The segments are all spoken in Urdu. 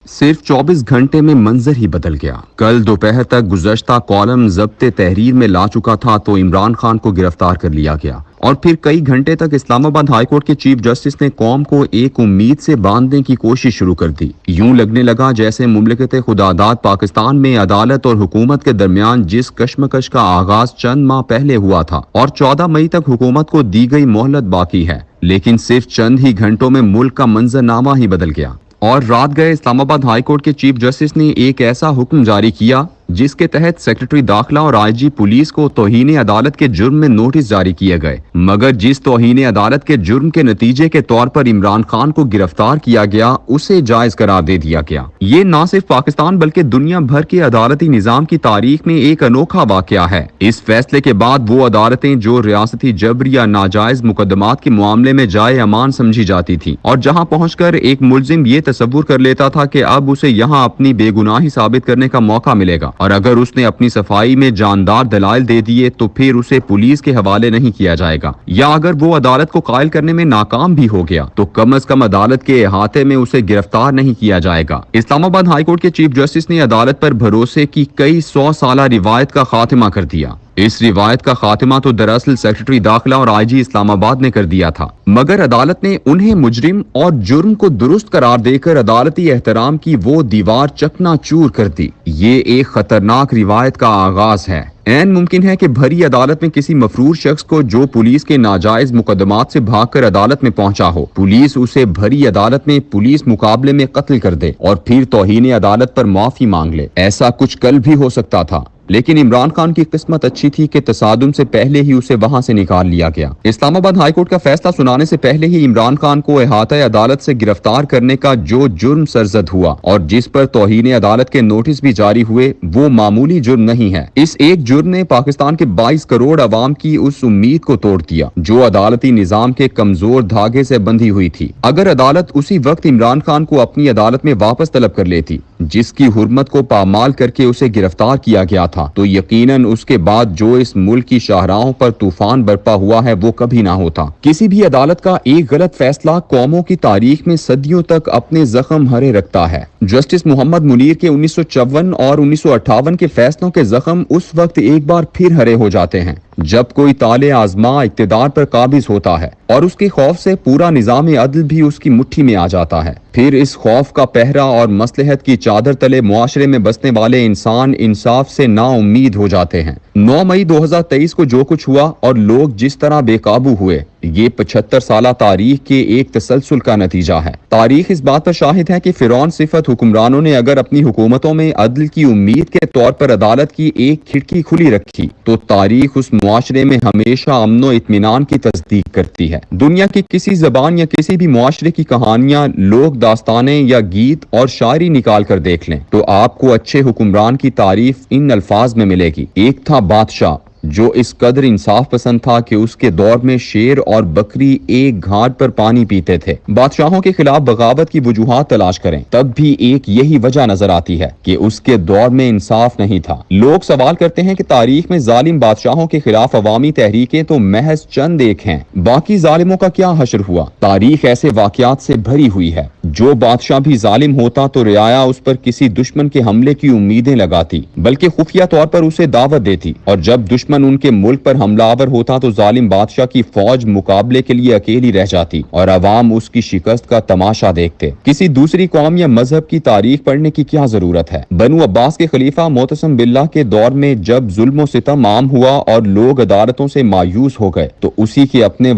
صرف 24 گھنٹے میں منظر ہی بدل گیا۔ کل دوپہر تک گزشتہ کالم ضبط تحریر میں لا چکا تھا تو عمران خان کو گرفتار کر لیا گیا اور پھر کئی گھنٹے تک اسلام آباد ہائی کورٹ کے چیف جسٹس نے قوم کو ایک امید سے باندھنے کی کوشش شروع کر دی۔ یوں لگنے لگا جیسے مملکت خداداد پاکستان میں عدالت اور حکومت کے درمیان جس کشمکش کا آغاز چند ماہ پہلے ہوا تھا اور 14 مئی تک حکومت کو دی گئی مہلت باقی ہے، لیکن صرف چند ہی گھنٹوں میں ملک کا منظرنامہ ہی بدل گیا۔ اور رات گئے اسلام آباد ہائی کورٹ کے چیف جسٹس نے ایک ایسا حکم جاری کیا جس کے تحت سیکرٹری داخلہ اور آئی جی پولیس کو توہین عدالت کے جرم میں نوٹس جاری کیے گئے، مگر جس توہین عدالت کے جرم کے نتیجے کے طور پر عمران خان کو گرفتار کیا گیا اسے جائز قرار دے دیا گیا۔ یہ نہ صرف پاکستان بلکہ دنیا بھر کے عدالتی نظام کی تاریخ میں ایک انوکھا واقعہ ہے۔ اس فیصلے کے بعد وہ عدالتیں جو ریاستی جبر یا ناجائز مقدمات کے معاملے میں جائے امان سمجھی جاتی تھی اور جہاں پہنچ کر ایک ملزم یہ تصور کر لیتا تھا کہ اب اسے یہاں اپنی بے گناہی ثابت کرنے کا موقع ملے گا اور اگر اس نے اپنی صفائی میں جاندار دلائل دے دیے تو پھر اسے پولیس کے حوالے نہیں کیا جائے گا، یا اگر وہ عدالت کو قائل کرنے میں ناکام بھی ہو گیا تو کم از کم عدالت کے احاطے میں اسے گرفتار نہیں کیا جائے گا۔ اسلام آباد ہائی کورٹ کے چیف جسٹس نے عدالت پر بھروسے کی کئی 100 سالہ روایت کا خاتمہ کر دیا۔ اس روایت کا خاتمہ تو دراصل سیکرٹری داخلہ اور آئی جی اسلام آباد نے کر دیا تھا، مگر عدالت نے انہیں مجرم اور جرم کو درست قرار دے کر عدالتی احترام کی وہ دیوار چکنا چور کر دی۔ یہ ایک خطرناک روایت کا آغاز ہے۔ عین ممکن ہے کہ بھری عدالت میں کسی مفرور شخص کو جو پولیس کے ناجائز مقدمات سے بھاگ کر عدالت میں پہنچا ہو، پولیس اسے بھری عدالت میں پولیس مقابلے میں قتل کر دے اور پھر توہین عدالت پر معافی مانگ لے۔ ایسا کچھ کل بھی ہو سکتا تھا، لیکن عمران خان کی قسمت اچھی تھی کہ تصادم سے پہلے ہی اسے وہاں سے نکال لیا گیا۔ اسلام آباد ہائی کورٹ کا فیصلہ سنانے سے پہلے ہی عمران خان کو احاطہ عدالت سے گرفتار کرنے کا جو جرم سرزد ہوا اور جس پر توہین عدالت کے نوٹس بھی جاری ہوئے وہ معمولی جرم نہیں ہے۔ اس ایک جرم نے پاکستان کے 22 کروڑ عوام کی اس امید کو توڑ دیا جو عدالتی نظام کے کمزور دھاگے سے بندھی ہوئی تھی۔ اگر عدالت اسی وقت عمران خان کو اپنی عدالت میں واپس طلب کر لیتی جس کی حرمت کو پامال کر کے اسے گرفتار کیا گیا تھا تو یقیناً اس کے بعد جو اس ملک کی شاہراہوں پر طوفان برپا ہوا ہے وہ کبھی نہ ہوتا۔ کسی بھی عدالت کا ایک غلط فیصلہ قوموں کی تاریخ میں صدیوں تک اپنے زخم ہرے رکھتا ہے۔ جسٹس محمد منیر کے 1954 اور 1958 کے فیصلوں کے زخم اس وقت ایک بار پھر ہرے ہو جاتے ہیں جب کوئی طالع آزما اقتدار پر قابض ہوتا ہے اور اس کے خوف سے پورا نظام عدل بھی اس کی مٹھی میں آ جاتا ہے۔ پھر اس خوف کا پہرا اور مصلحت کی چادر تلے معاشرے میں بسنے والے انسان انصاف سے نا امید ہو جاتے ہیں۔ 9 مئی 2023 کو جو کچھ ہوا اور لوگ جس طرح بے قابو ہوئے یہ 75 سالہ تاریخ کے ایک تسلسل کا نتیجہ ہے۔ تاریخ اس بات پر شاہد ہے کہ فرعون صفت حکمرانوں نے اگر اپنی حکومتوں میں عدل کی امید کے طور پر عدالت کی ایک کھڑکی کھلی رکھی تو تاریخ اس معاشرے میں ہمیشہ امن و اطمینان کی تصدیق کرتی ہے۔ دنیا کی کسی زبان یا کسی بھی معاشرے کی کہانیاں، لوگ داستانیں یا گیت اور شاعری نکال کر دیکھ لیں تو آپ کو اچھے حکمران کی تعریف ان الفاظ میں ملے گی: ایک تھا بادشاہ جو اس قدر انصاف پسند تھا کہ اس کے دور میں شیر اور بکری ایک گھاٹ پر پانی پیتے تھے۔ بادشاہوں کے خلاف بغاوت کی وجوہات تلاش کریں تب بھی ایک یہی وجہ نظر آتی ہے کہ اس کے دور میں انصاف نہیں تھا۔ لوگ سوال کرتے ہیں کہ تاریخ میں ظالم بادشاہوں کے خلاف عوامی تحریکیں تو محض چند ایک ہیں، باقی ظالموں کا کیا حشر ہوا؟ تاریخ ایسے واقعات سے بھری ہوئی ہے۔ جو بادشاہ بھی ظالم ہوتا تو رعایا اس پر کسی دشمن کے حملے کی امیدیں لگاتی بلکہ خفیہ طور پر اسے دعوت دیتی، اور جب دشمن ان کے ملک پر حملہ آور ہوتا تو ظالم بادشاہ کی فوج مقابلے کے لیے اکیلی رہ جاتی اور عوام اس کی شکست کا تماشا دیکھتے۔ کسی دوسری قوم یا مذہب کی تاریخ پڑھنے کی کیا ضرورت ہے؟ بنو عباس کے خلیفہ معتصم باللہ کے دور میں جب ظلم و ستم عام ہوا اور لوگ عدالتوں سے مایوس ہو گئے تو اسی کے اپنے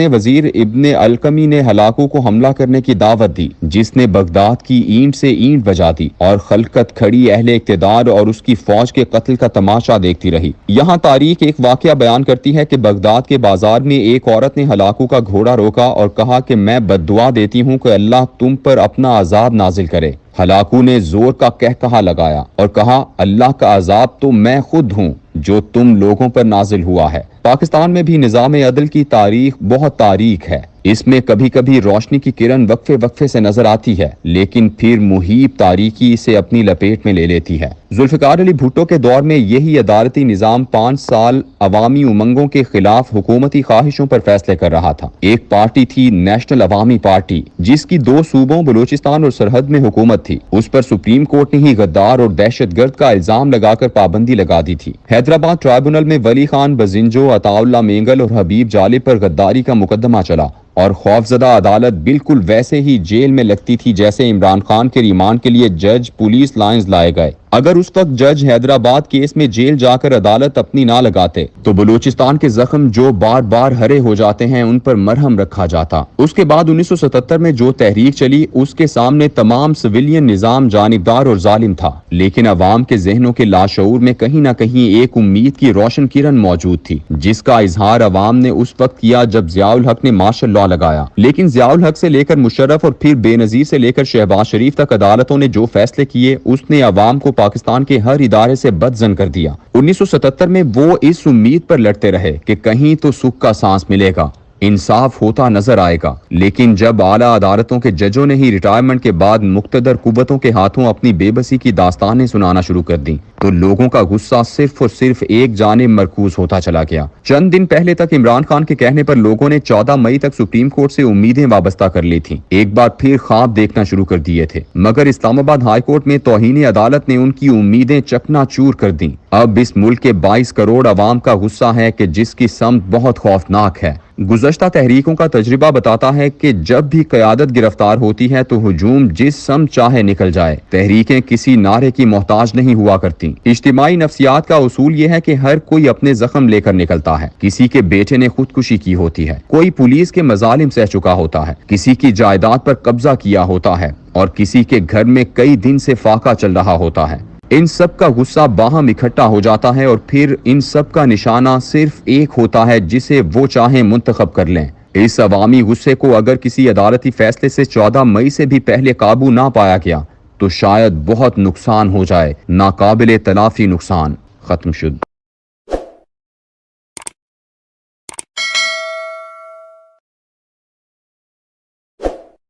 وزیر ابن القمی نے ہلاکو کو حملہ کرنے کی دعوت دی، جس نے بغداد کی اینٹ سے اینٹ بجا دی اور خلقت کھڑی اہل اقتدار اور اس کی فوج کے قتل کا تماشا دیکھتی رہی۔ یہاں تاریخ ایک واقعہ بیان کرتی ہے کہ بغداد کے بازار میں ایک عورت نے ہلاکو کا گھوڑا روکا اور کہا کہ میں بد دعا دیتی ہوں کہ اللہ تم پر اپنا عذاب نازل کرے۔ ہلاکو نے زور کا قہقہا لگایا اور کہا اللہ کا عذاب تو میں خود ہوں جو تم لوگوں پر نازل ہوا ہے۔ پاکستان میں بھی نظام عدل کی تاریخ بہت تاریک ہے۔ اس میں کبھی کبھی روشنی کی کرن وقفے وقفے سے نظر آتی ہے، لیکن پھر محیط تاریکی اسے اپنی لپیٹ میں لے لیتی ہے۔ ذوالفقار علی بھٹو کے دور میں یہی عدالتی نظام 5 سال عوامی امنگوں کے خلاف حکومتی خواہشوں پر فیصلے کر رہا تھا۔ ایک پارٹی تھی نیشنل عوامی پارٹی، جس کی 2 صوبوں بلوچستان اور سرحد میں حکومت تھی۔ اس پر سپریم کورٹ نے ہی غدار اور دہشت گرد کا الزام لگا کر پابندی لگا دی تھی۔ حیدرآباد ٹرائبونل میں ولی خان بزنجو، عطا اللہ مینگل اور حبیب جالب پر غداری کا مقدمہ چلا، اور خوفزدہ عدالت بالکل ویسے ہی جیل میں لگتی تھی جیسے عمران خان کے ریمانڈ کے لیے جج پولیس لائنز لائے گئے۔ اگر اس وقت جج حیدرآباد کیس میں جیل جا کر عدالت اپنی نہ لگاتے تو بلوچستان کے زخم جو بار بار ہرے ہو جاتے ہیں ان پر مرہم رکھا جاتا۔ اس کے بعد 1977 میں جو تحریک چلی اس کے سامنے تمام سویلین نظام جانبدار اور ظالم تھا، لیکن عوام کے ذہنوں کے لاشعور میں کہیں نہ کہیں ایک امید کی روشن کرن موجود تھی، جس کا اظہار عوام نے اس وقت کیا جب ضیاء الحق نے مارشل لا لگایا۔ لیکن ضیاء الحق سے لے کر مشرف اور پھر بے نظیر سے لے کر شہباز شریف تک عدالتوں نے جو فیصلے کیے اس نے عوام کو پاکستان کے ہر ادارے سے بدظن کر دیا۔ 1977 میں وہ اس امید پر لڑتے رہے کہ کہیں تو سکھ کا سانس ملے گا، انصاف ہوتا نظر آئے گا، لیکن جب اعلیٰ عدالتوں کے ججوں نے ہی ریٹائرمنٹ کے بعد مقتدر قوتوں کے ہاتھوں اپنی بے بسی کی داستانیں سنانا شروع کر دیں تو لوگوں کا غصہ صرف اور صرف ایک جانب مرکوز ہوتا چلا گیا۔ چند دن پہلے تک عمران خان کے کہنے پر لوگوں نے 14 مئی تک سپریم کورٹ سے امیدیں وابستہ کر لی تھیں، ایک بار پھر خواب دیکھنا شروع کر دیے تھے، مگر اسلام آباد ہائی کورٹ میں توہین عدالت نے ان کی امیدیں چکنا چور کر دیں۔ اب اس ملک کے 22 کروڑ عوام کا غصہ ہے کہ جس کی سمت بہت خوفناک ہے۔ گزشتہ تحریکوں کا تجربہ بتاتا ہے کہ جب بھی قیادت گرفتار ہوتی ہے تو ہجوم جس سمت چاہے نکل جائے، تحریکیں کسی نعرے کی محتاج نہیں ہوا کرتی۔ اجتماعی نفسیات کا اصول یہ ہے کہ ہر کوئی اپنے زخم لے کر نکلتا ہے۔ کسی کے بیٹے نے خودکشی کی ہوتی ہے، کوئی پولیس کے مظالم سہ چکا ہوتا ہے، کسی کی جائیداد پر قبضہ کیا ہوتا ہے اور کسی کے گھر میں کئی دن سے فاقہ چل رہا ہوتا ہے۔ ان سب کا غصہ باہم اکٹھا ہو جاتا ہے اور پھر ان سب کا نشانہ صرف ایک ہوتا ہے جسے وہ چاہیں منتخب کر لیں۔ اس عوامی غصے کو اگر کسی عدالتی فیصلے سے 14 مئی سے بھی پہلے قابو نہ پایا گیا تو شاید بہت نقصان ہو جائے، ناقابل تلافی نقصان۔ ختم شد۔